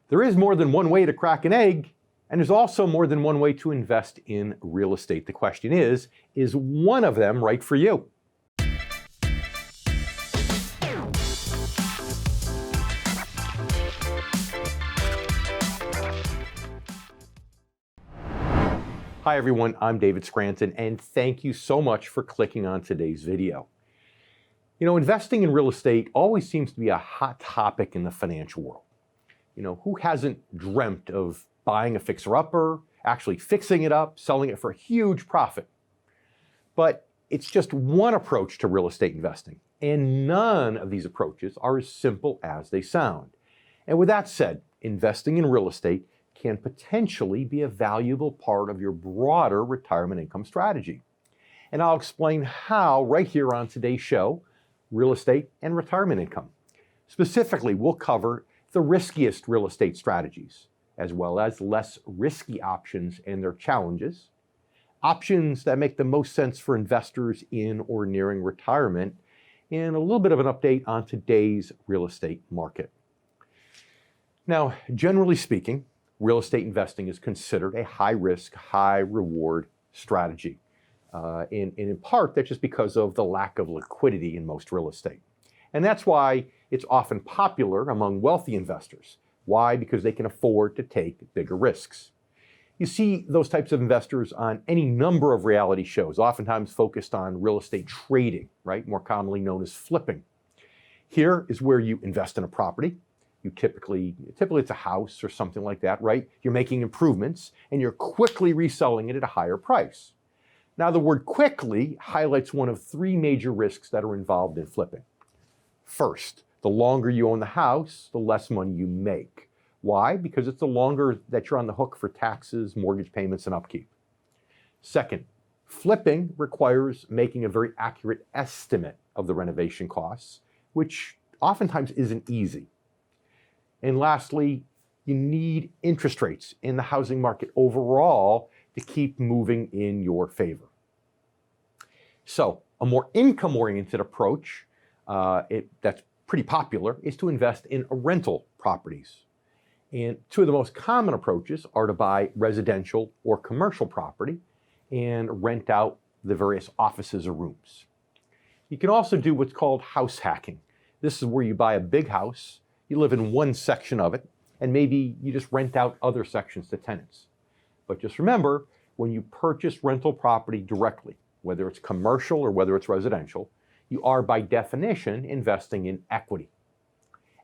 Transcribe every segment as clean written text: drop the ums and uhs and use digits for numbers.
There is more than one way to crack an egg, and there's also more than one way to invest in real estate. The question is one of them right for you? Hi everyone, I'm David Scranton, and thank you so much for clicking on today's video. You know, investing in real estate always seems to be a hot topic in the financial world. You know, who hasn't dreamt of buying a fixer-upper, actually fixing it up, selling it for a huge profit? But it's just one approach to real estate investing, and none of these approaches are as simple as they sound. And with that said, investing in real estate can potentially be a valuable part of your broader retirement income strategy. And I'll explain how right here on today's show, Real Estate and Retirement Income. Specifically, we'll cover the riskiest real estate strategies, as well as less risky options and their challenges, options that make the most sense for investors in or nearing retirement, and a little bit of an update on today's real estate market. Now, generally speaking, real estate investing is considered a high-risk, high-reward strategy. In part, that's just because of the lack of liquidity in most real estate. And that's why it's often popular among wealthy investors. Why? Because they can afford to take bigger risks. You see those types of investors on any number of reality shows, oftentimes focused on real estate trading, right? More commonly known as flipping. Here is where you invest in a property. You typically it's a house or something like that, right? You're making improvements and you're quickly reselling it at a higher price. Now, the word quickly highlights one of three major risks that are involved in flipping. First, the longer you own the house, the less money you make. Why? Because it's the longer that you're on the hook for taxes, mortgage payments, and upkeep. Second, flipping requires making a very accurate estimate of the renovation costs, which oftentimes isn't easy. And lastly, you need interest rates in the housing market overall to keep moving in your favor. So a more income-oriented approach that's pretty popular is to invest in rental properties. And two of the most common approaches are to buy residential or commercial property and rent out the various offices or rooms. You can also do what's called house hacking. This is where you buy a big house, you live in one section of it, and maybe you just rent out other sections to tenants. But just remember, when you purchase rental property directly, whether it's commercial or whether it's residential, you are by definition investing in equity.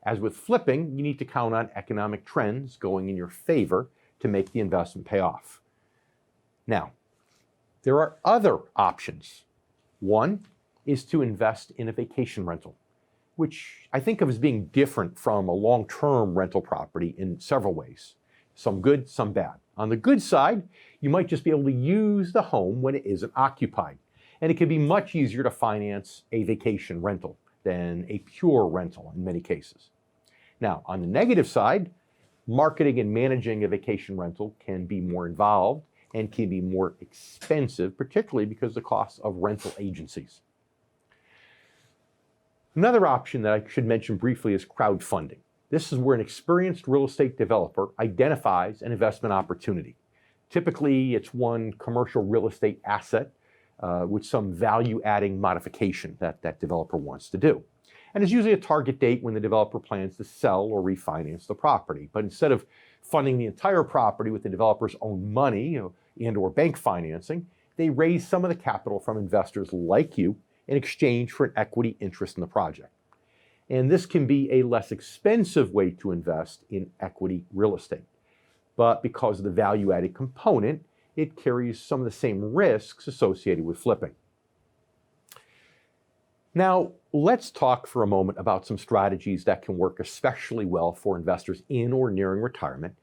As with flipping, you need to count on economic trends going in your favor to make the investment pay off. Now, there are other options. One is to invest in a vacation rental, which I think of as being different from a long-term rental property in several ways. Some good, some bad. On the good side, you might just be able to use the home when it isn't occupied. And it can be much easier to finance a vacation rental than a pure rental in many cases. Now, on the negative side, marketing and managing a vacation rental can be more involved and can be more expensive, particularly because of the costs of rental agencies. Another option that I should mention briefly is crowdfunding. This is where an experienced real estate developer identifies an investment opportunity. Typically, it's one commercial real estate asset with some value-adding modification that developer wants to do. And there's usually a target date when the developer plans to sell or refinance the property. But instead of funding the entire property with the developer's own money and/or bank financing, they raise some of the capital from investors like you in exchange for an equity interest in the project. And this can be a less expensive way to invest in equity real estate. But because of the value-added component, it carries some of the same risks associated with flipping. Now, let's talk for a moment about some strategies that can work especially well for investors in or nearing retirement,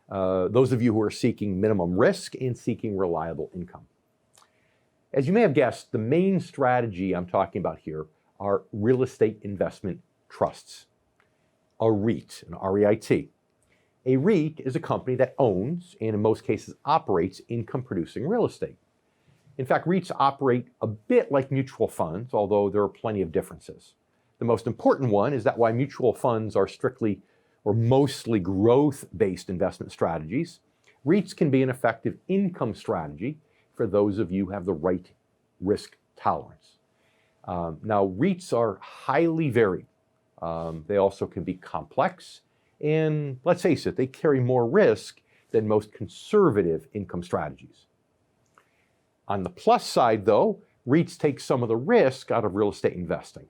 those of you who are seeking minimum risk and seeking reliable income. As you may have guessed, the main strategy I'm talking about here are real estate investment trusts, a REIT, an R-E-I-T. A REIT is a company that owns, and in most cases operates, income-producing real estate. In fact, REITs operate a bit like mutual funds, although there are plenty of differences. The most important one is that while mutual funds are strictly or mostly growth-based investment strategies, REITs can be an effective income strategy for those of you who have the right risk tolerance. Now, REITs are highly varied. They also can be complex, and let's face it, they carry more risk than most conservative income strategies. On the plus side, though, REITs take some of the risk out of real estate investing.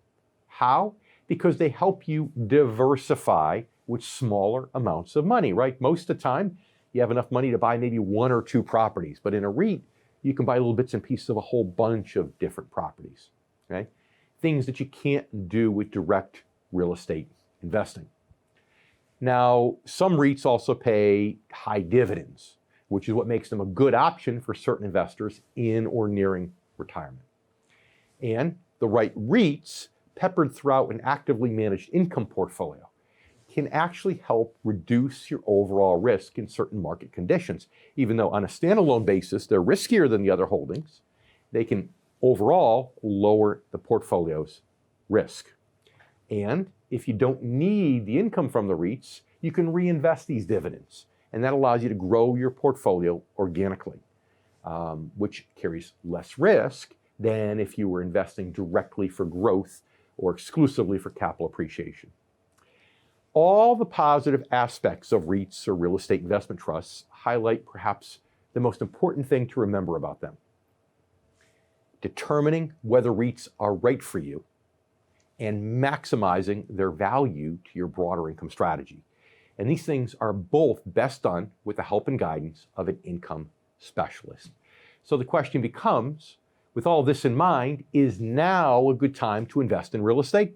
How? Because they help you diversify with smaller amounts of money, right? Most of the time, you have enough money to buy maybe one or two properties, but in a REIT, you can buy little bits and pieces of a whole bunch of different properties, okay? Things that you can't do with direct real estate investing. Now, some REITs also pay high dividends, which is what makes them a good option for certain investors in or nearing retirement. And the right REITs, peppered throughout an actively managed income portfolio, can actually help reduce your overall risk in certain market conditions. Even though on a standalone basis, they're riskier than the other holdings, they can overall lower the portfolio's risk. And if you don't need the income from the REITs, you can reinvest these dividends. And that allows you to grow your portfolio organically, which carries less risk than if you were investing directly for growth or exclusively for capital appreciation. All the positive aspects of REITs or real estate investment trusts highlight perhaps the most important thing to remember about them. Determining whether REITs are right for you and maximizing their value to your broader income strategy. And these things are both best done with the help and guidance of an income specialist. So the question becomes, with all this in mind, is now a good time to invest in real estate?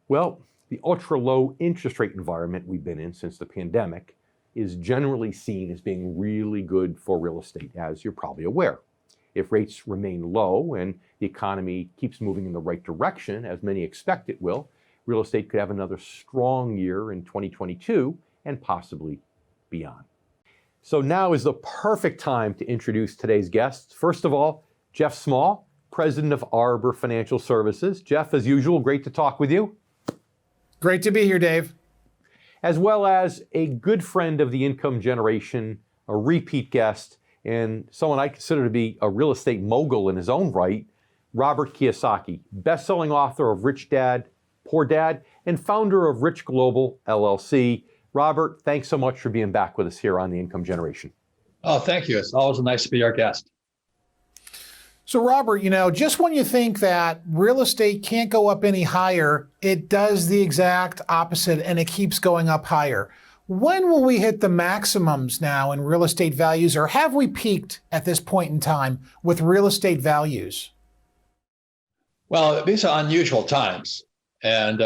Well, the ultra-low interest rate environment we've been in since the pandemic is generally seen as being really good for real estate, as you're probably aware. If rates remain low and the economy keeps moving in the right direction, as many expect it will, real estate could have another strong year in 2022 and possibly beyond. So now is the perfect time to introduce today's guests. First of all, Jeff Small, president of Arbor Financial Services. Jeff, as usual, great to talk with you. Great to be here, Dave. As well as a good friend of the income generation, a repeat guest, and someone I consider to be a real estate mogul in his own right, Robert Kiyosaki, best-selling author of Rich Dad, Poor Dad, and founder of Rich Global, LLC. Robert, thanks so much for being back with us here on The Income Generation. Oh, thank you. It's always nice to be our guest. So Robert, just when you think that real estate can't go up any higher, it does the exact opposite and it keeps going up higher. When will we hit the maximums now in real estate values, or have we peaked at this point in time with real estate values? Well, these are unusual times. And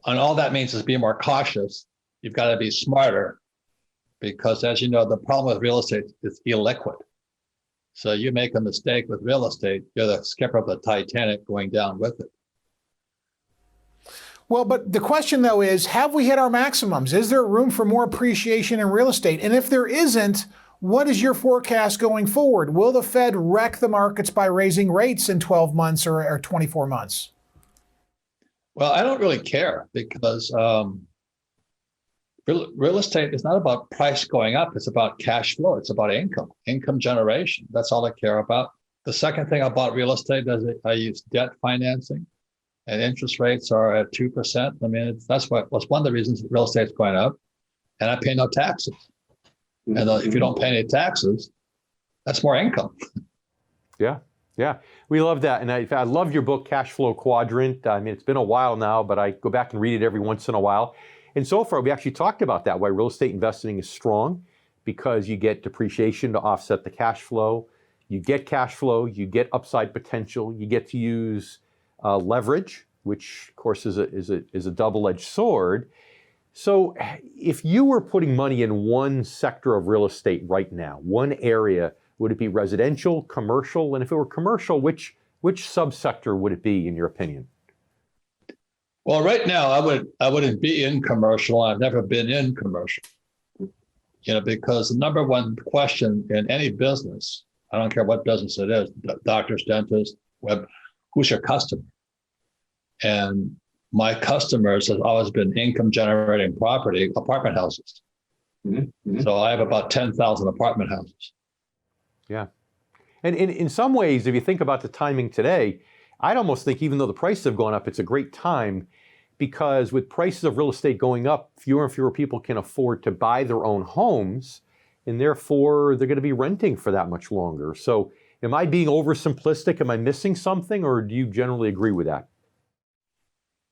and all that means is be more cautious. You've got to be smarter because, as you know, the problem with real estate is illiquid. So you make a mistake with real estate, you're the skipper of the Titanic going down with it. Well, but the question, though, is, have we hit our maximums? Is there room for more appreciation in real estate? And if there isn't, what is your forecast going forward? Will the Fed wreck the markets by raising rates in 12 months or 24 months? Well, I don't really care because real estate is not about price going up. It's about cash flow. It's about income generation. That's all I care about. The second thing about real estate is I use debt financing, and interest rates are at 2%. I mean, that's one of the reasons real estate's going up. And I pay no taxes. And if you don't pay any taxes, that's more income. Yeah, we love that. And I love your book, Cash Flow Quadrant. I mean, it's been a while now, but I go back and read it every once in a while. And so far, we actually talked about that, why real estate investing is strong, because you get depreciation to offset the cash flow. You get cash flow, you get upside potential, you get to use leverage, which of course is a double-edged sword. So if you were putting money in one sector of real estate right now, one area, would it be residential, commercial? And if it were commercial, which subsector would it be, in your opinion? Well, right now, I wouldn't be in commercial. I've never been in commercial, because the number one question in any business, I don't care what business it is, doctors, dentists, who's your customer? And my customers has always been income generating property, apartment houses. Mm-hmm. So I have about 10,000 apartment houses. Yeah. And in some ways, if you think about the timing today, I'd almost think even though the prices have gone up, it's a great time because with prices of real estate going up, fewer and fewer people can afford to buy their own homes, and therefore they're going to be renting for that much longer. So am I being oversimplistic? Am I missing something, or do you generally agree with that?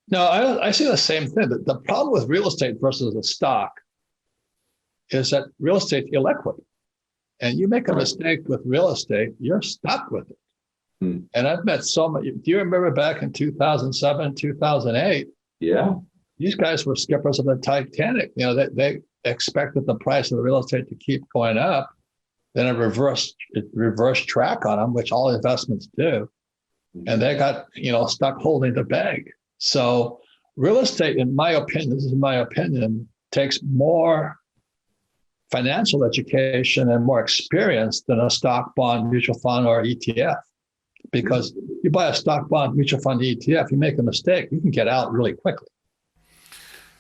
No, I see the same thing. The problem with real estate versus a stock is that real estate is illiquid. And you make a mistake with real estate, you're stuck with it. And I've met so many. Do you remember back in 2007, 2008? Yeah. These guys were skippers of the Titanic. You know, they expected the price of the real estate to keep going up. Then it reversed track on them, which all investments do. And they got, stuck holding the bag. So real estate, in my opinion, this is my opinion, takes more financial education and more experience than a stock, bond, mutual fund, or ETF. Because you buy a stock, bond, mutual fund, ETF, you make a mistake, you can get out really quickly.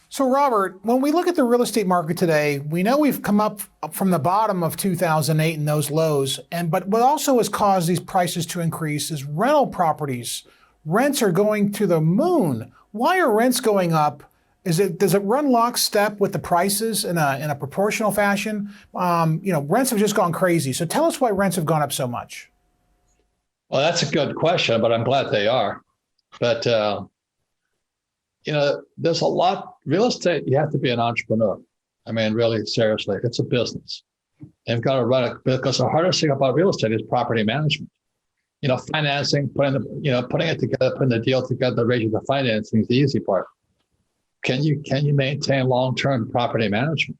So Robert, when we look at the real estate market today, we know we've come up from the bottom of 2008 and those lows, but what also has caused these prices to increase is rental properties. Rents are going to the moon. Why are rents going up? Does it run lockstep with the prices in a proportional fashion? Rents have just gone crazy. So tell us why rents have gone up so much. Well, that's a good question, but I'm glad they are. But there's a lot. Real estate, you have to be an entrepreneur. I mean, really, seriously, it's a business. And you've got to run it, because the hardest thing about real estate is property management. Financing, putting it together, putting the deal together, raising the financing is the easy part. Can you maintain long-term property management?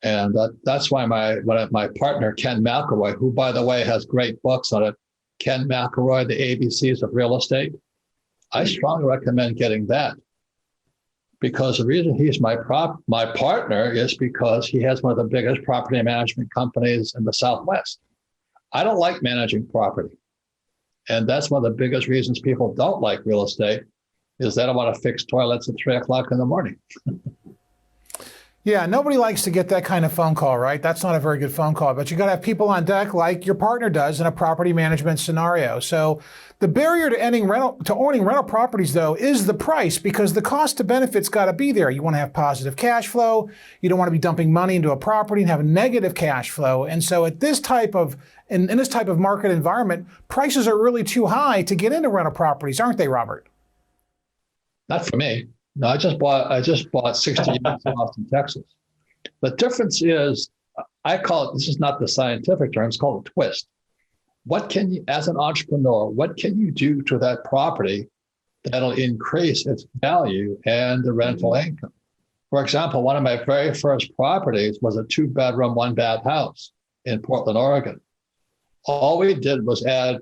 And that's why my partner, Ken McElroy, who, by the way, has great books on it, Ken McElroy, The ABCs of Real Estate, I strongly recommend getting that. Because the reason he's my partner is because he has one of the biggest property management companies in the Southwest. I don't like managing property. And that's one of the biggest reasons people don't like real estate, is they don't want to fix toilets at 3:00 in the morning. Yeah, nobody likes to get that kind of phone call, right? That's not a very good phone call, but you got to have people on deck like your partner does in a property management scenario. So the barrier to owning rental properties, though, is the price, because the cost to benefit's got to be there. You want to have positive cash flow. You don't want to be dumping money into a property and have a negative cash flow. And so at this type of in this type of market environment, prices are really too high to get into rental properties, aren't they, Robert? Not for me. No, I just bought 60 units in Austin, Texas. The difference is, I call it, this is not the scientific term, it's called a twist. What can you, as an entrepreneur, what can you do to that property that'll increase its value and the rental income? For example, one of my very first properties was a 2-bedroom, 1-bath house in Portland, Oregon. All we did was add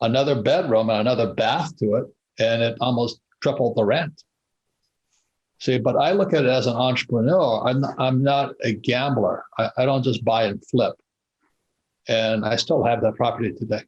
another bedroom and another bath to it, and it almost tripled the rent. See, but I look at it as an entrepreneur. I'm not a gambler. I don't just buy and flip. And I still have that property today.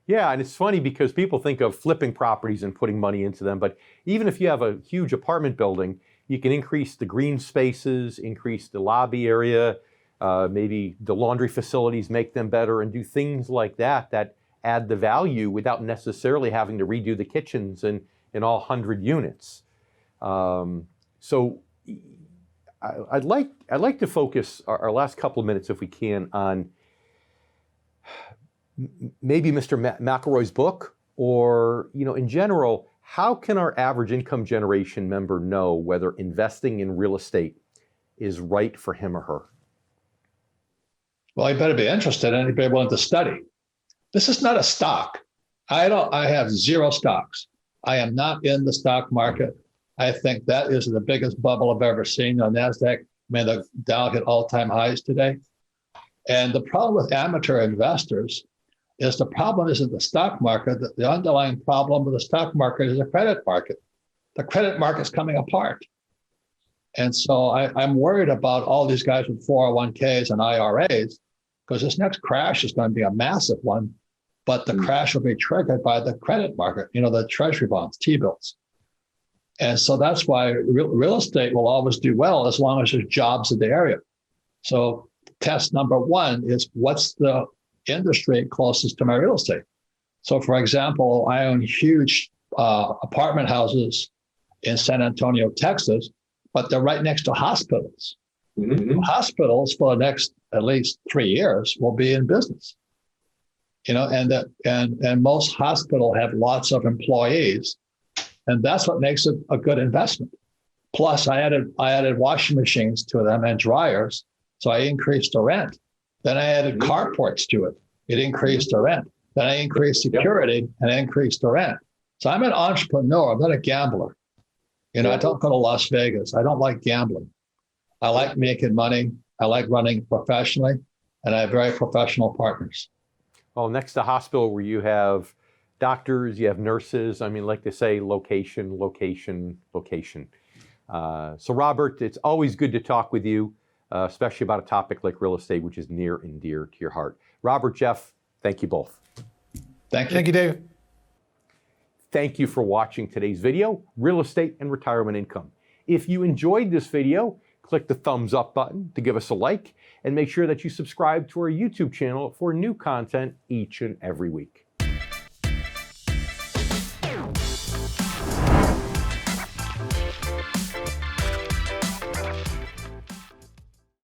Yeah, and it's funny because people think of flipping properties and putting money into them, but even if you have a huge apartment building, you can increase the green spaces, increase the lobby area, maybe the laundry facilities, make them better, and do things like that add the value without necessarily having to redo the kitchens in all 100 units. So I'd like to focus our last couple of minutes, if we can, on maybe Mr. McElroy's book, or in general, how can our average income generation member know whether investing in real estate is right for him or her? Well, you better be interested and you better be willing to study. This is not a stock. I have zero stocks. I am not in the stock market. I think that is the biggest bubble I've ever seen on NASDAQ. The Dow hit all-time highs today. And the problem with amateur investors is the problem isn't the stock market. The underlying problem with the stock market is the credit market. The credit market's coming apart. And so I'm worried about all these guys with 401ks and IRAs, because this next crash is going to be a massive one. but the crash will be triggered by the credit market, the treasury bonds, T-bills. And so that's why real estate will always do well as long as there's jobs in the area. So test number one is, what's the industry closest to my real estate? So for example, I own huge apartment houses in San Antonio, Texas, but they're right next to hospitals. Mm-hmm. Hospitals for the next at least 3 years will be in business. And most hospitals have lots of employees, and that's what makes it a good investment. Plus, I added washing machines to them and dryers, so I increased the rent. Then I added carports to it. It increased the rent. Then I increased security and I increased the rent. So I'm an entrepreneur. I'm not a gambler. I don't go to Las Vegas. I don't like gambling. I like making money. I like running professionally, and I have very professional partners. Well, next to hospital where you have doctors, you have nurses. I mean, like they say, location, location, location. So Robert, it's always good to talk with you, especially about a topic like real estate, which is near and dear to your heart. Robert, Jeff, thank you both. Thank you. Thank you, David. Thank you for watching today's video, Real Estate and Retirement Income. If you enjoyed this video, click the thumbs up button to give us a like, and make sure that you subscribe to our YouTube channel for new content each and every week.